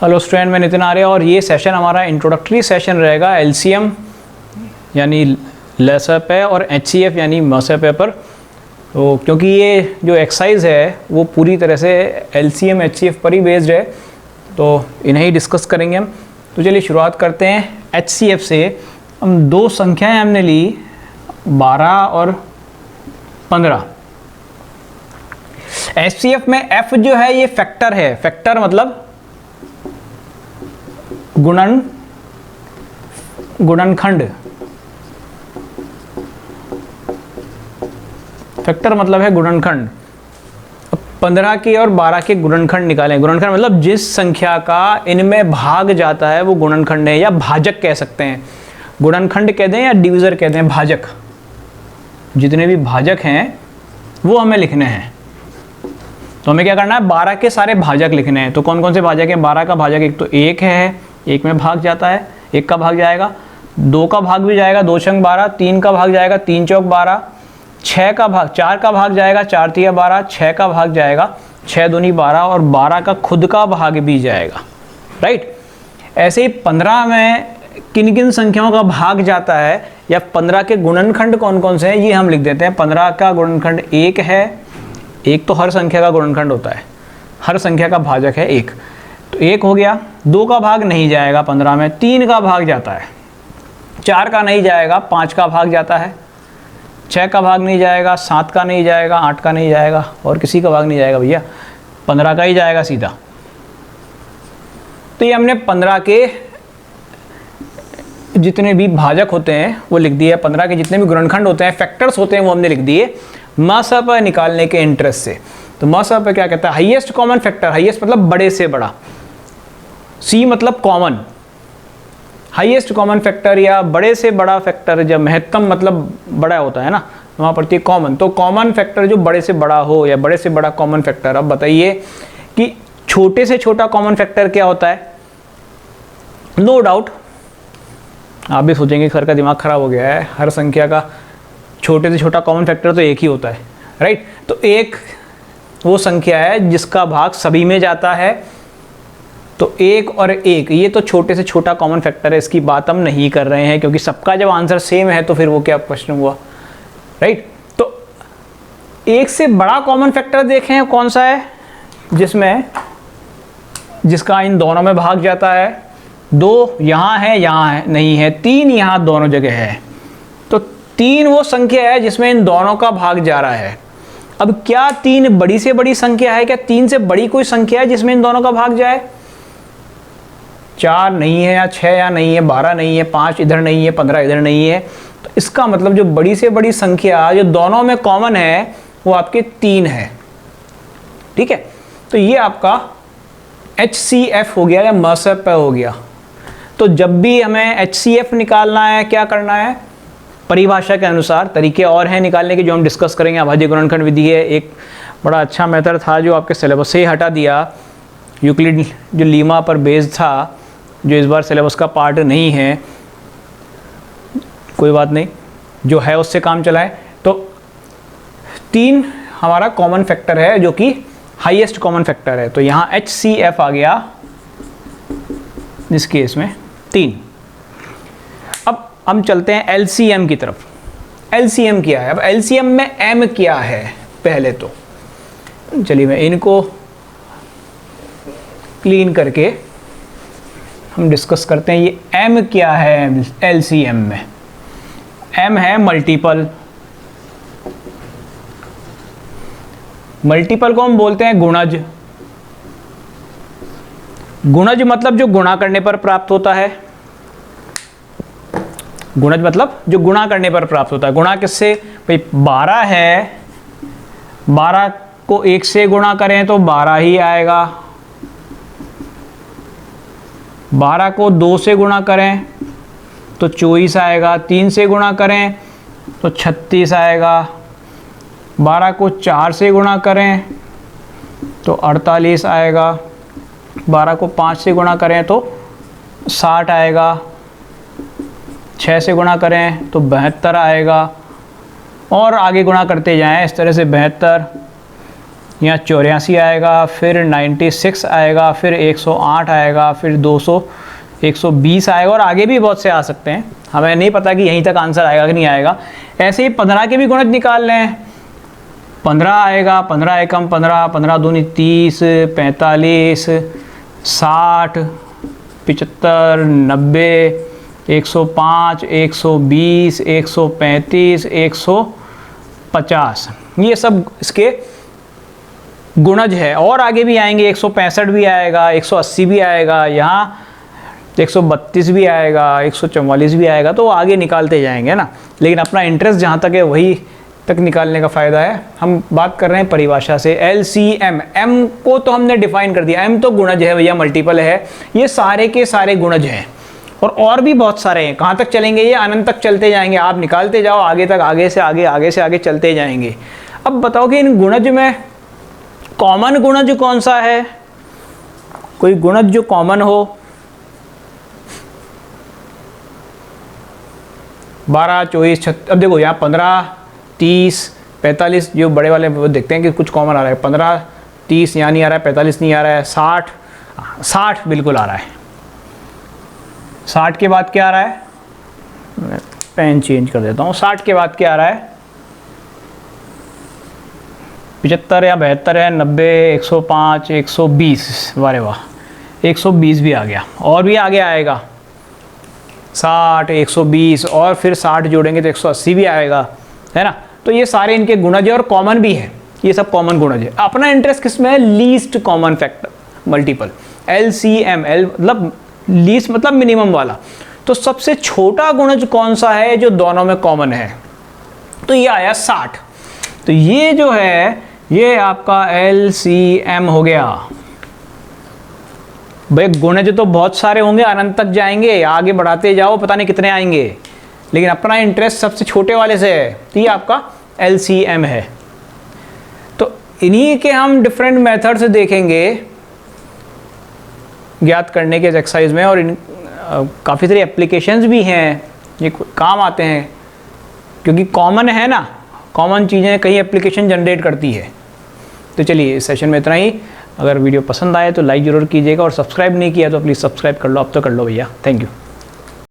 Hello student, मैं नितिन आर्य और ये सेशन हमारा इंट्रोडक्टरी सेशन रहेगा एलसीएम यानी लेसर पे और एचसीएफ यानी मसर पे पर। तो क्योंकि ये जो एक्सरसाइज है वो पूरी तरह से एलसीएम एचसीएफ पर ही बेस्ड है, तो इन्हें ही डिस्कस करेंगे हम। तो चलिए शुरुआत करते हैं एचसीएफ से। हम दो संख्याएं हमने ली 12 और 15। एचसीएफ में एफ जो है ये फैक्टर है। फैक्टर मतलब गुणनखंड। फैक्टर मतलब है गुणनखंड। 15 के और 12 के गुणनखंड निकालें। गुणनखंड मतलब जिस संख्या का इनमें भाग जाता है वो गुणनखंड है, या भाजक कह सकते हैं। गुणनखंड कह दें या डिविजर कह दें, भाजक। जितने भी भाजक हैं वो हमें लिखने हैं। तो हमें क्या करना है, 12 के सारे भाजक लिखने हैं। तो कौन कौन से भाजक हैं? 12 का भाजक एक तो 1 है, 1 में भाग जाता है, 1 का भाग जाएगा, 2 का भाग भी जाएगा, 2 छंग 12, 3 का भाग जाएगा, 3 चौक 12, 6 का भाग, 4 का भाग जाएगा, 4 तिया 12, 6 का भाग जाएगा, 6 दूनी 12 और 12 का खुद का भाग भी जाएगा। राइट। ऐसे ही 15 में किन किन संख्याओं का भाग जाता है या 15 के गुणनखंड कौन कौन से हैं ये हम लिख देते हैं। 15 का गुणनखंड 1 है। 1 तो हर संख्या का गुणनखंड होता है, हर संख्या का भाजक है 1, तो 1 हो गया। 2 का भाग नहीं जाएगा 15 में, 3 का भाग जाता है, 4 का नहीं जाएगा, 5 का भाग जाता है, 6 का भाग नहीं जाएगा, 7 का नहीं जाएगा, 8 का नहीं जाएगा और किसी का भाग नहीं जाएगा भैया, 15 का ही जाएगा सीधा। तो ये हमने 15 के जितने भी भाजक होते हैं वो लिख दिए। 15 के जितने भी गुणनखंड होते हैं, फैक्टर्स होते हैं, वो हमने लिख दिए मसर पर निकालने के इंटरेस्ट से। तो मसर पर क्या कहता है? Highest common factor. हाईएस्ट मतलब बड़े से बड़ा, सी मतलब कॉमन। हाईएस्ट कॉमन फैक्टर या बड़े से बड़ा फैक्टर, जब महत्तम मतलब बड़ा होता है ना, वहाँ पड़ती है कॉमन। तो कॉमन फैक्टर जो बड़े से बड़ा हो या बड़े से बड़ा कॉमन फैक्टर। अब बताइए कि छोटे से छोटा कॉमन फैक्टर क्या होता है? नो डाउट आप भी सोचेंगे सर का दिमाग खराब हो गया है, हर संख्या का छोटे से छोटा कॉमन फैक्टर तो एक ही होता है। राइट। तो एक वो संख्या है जिसका भाग सभी में जाता है। तो 1 और 1 ये तो छोटे से छोटा कॉमन फैक्टर है, इसकी बात हम नहीं कर रहे हैं क्योंकि सबका जब आंसर सेम है तो फिर वो क्या प्रश्न हुआ। राइट। तो 1 से बड़ा कॉमन फैक्टर देखें कौन सा है, जिसका इन दोनों में भाग जाता है। 2 यहाँ है, यहाँ है नहीं है, 3 यहाँ दोनों जगह है। तो 3 वो संख्या है जिसमें इन दोनों का भाग जा रहा है। अब क्या 3 बड़ी से बड़ी संख्या है? क्या 3 से बड़ी कोई संख्या है जिसमें इन दोनों का भाग जाए? 4 नहीं है, या 6 या नहीं है, 12 नहीं है, 5 इधर नहीं है, 15 इधर नहीं है। तो इसका मतलब जो बड़ी से बड़ी संख्या जो दोनों में कॉमन है वो आपके 3 है। ठीक है। तो ये आपका HCF हो गया या मसर पे हो गया। तो जब भी हमें HCF निकालना है क्या करना है? परिभाषा के अनुसार तरीके और हैं निकालने के जो हम डिस्कस करेंगे। अभाज्य गुणनखंड विधि है, एक बड़ा अच्छा मेथड था जो आपके सिलेबस से ही हटा दिया, यूक्लिड जो लीमा पर बेस्ड था, जो इस बार सिलेबस का पार्ट नहीं है। कोई बात नहीं, जो है उससे काम चलाएं। तो 3 हमारा कॉमन फैक्टर है जो कि हाईएस्ट कॉमन फैक्टर है। तो यहाँ HCF आ गया इस केस में 3। अब हम चलते हैं LCM की तरफ। LCM क्या है? अब LCM में M क्या है पहले तो चलिए मैं इनको क्लीन करके हम डिस्कस करते हैं। ये M क्या है LCM में? M है मल्टीपल। मल्टीपल को हम बोलते हैं गुणज। गुणज मतलब जो गुणा करने पर प्राप्त होता है। गुणज मतलब जो गुणा करने पर प्राप्त होता है। गुणा किससे? भाई 12 है, 12 को 1 से गुणा करें तो 12 ही आएगा। 12 को 2 से गुणा करें तो 24 आएगा। 3 से गुणा करें तो 36 आएगा। 12 को 4 से गुणा करें तो 48 आएगा। 12 को 5 से गुणा करें तो 60 आएगा। 6 से गुणा करें तो 72 आएगा और आगे गुणा करते जाएं इस तरह से 72, यहाँ 84 आएगा, फिर 96 आएगा, फिर 108 आएगा, फिर 200, 120 आएगा और आगे भी बहुत से आ सकते हैं। हमें नहीं पता कि यहीं तक आंसर आएगा कि नहीं आएगा। ऐसे ही 15 के भी गुणज निकाल लें। 15 आएगा, 15 एकम 15, 15 दूनी 30, 45, 60, 75, 90, 105, 120, 135, 150, ये सब इसके गुणज है। और आगे भी आएंगे, 165 भी आएगा, 180 भी आएगा, यहाँ 132 भी आएगा, 144 भी आएगा, तो आगे निकालते जाएंगे ना। लेकिन अपना इंटरेस्ट जहाँ तक है वही तक निकालने का फ़ायदा है। हम बात कर रहे हैं परिभाषा से। LCM, M को तो हमने डिफाइन कर दिया, M तो गुणज है भैया, मल्टीपल है। ये सारे के सारे गुणज हैं और भी बहुत सारे हैं। कहाँ तक चलेंगे ये? अनंत तक चलते जाएंगे। आप निकालते जाओ आगे तक, आगे से आगे, आगे से आगे चलते जाएंगे। अब बताओ कि इन गुणज में कॉमन गुणज कौन सा है? कोई गुणज जो कॉमन हो। 12, 24, 36। अब देखो यहाँ 15, 30, 45 जो बड़े वाले वो देखते हैं कि कुछ कॉमन आ रहा है। 15, 30 यहाँ नहीं आ रहा है, 45 नहीं आ रहा है, 60 बिल्कुल आ रहा है। 60 के बाद क्या आ रहा है? मैं पेन चेंज कर देता हूँ। 60 के बाद क्या आ रहा है? 75 या 72 है, 90, 105, 120, वारे वाह, 120 भी आ गया। और भी आगे आएगा 60, 120 और फिर 60 जोड़ेंगे तो 180 भी आएगा, है ना। तो ये सारे इनके गुणज है और कॉमन भी है। ये सब कॉमन गुणज है। अपना इंटरेस्ट किस में है? Least common factor multiple, LCM। L मतलब लीस्ट मतलब मिनिमम वाला। तो सबसे छोटा गुणज कौन सा है जो दोनों में कॉमन है? तो ये आया 60। तो ये जो है ये आपका LCM हो गया। भाई गुणज तो बहुत सारे होंगे, अनंत तक जाएंगे, आगे बढ़ाते जाओ पता नहीं कितने आएंगे, लेकिन अपना इंटरेस्ट सबसे छोटे वाले से है, तो ये आपका LCM है। तो इन्हीं के हम डिफरेंट मेथड्स देखेंगे ज्ञात करने के एक्सरसाइज में, और काफ़ी सारी एप्लीकेशंस भी हैं, ये काम आते हैं क्योंकि कॉमन है ना। कॉमन चीज़ें कई एप्लीकेशन जनरेट करती है। तो चलिए इस सेशन में इतना ही। अगर वीडियो पसंद आए तो लाइक ज़रूर कीजिएगा और सब्सक्राइब नहीं किया तो प्लीज़ सब्सक्राइब कर लो। अब तो कर लो भैया। Thank you.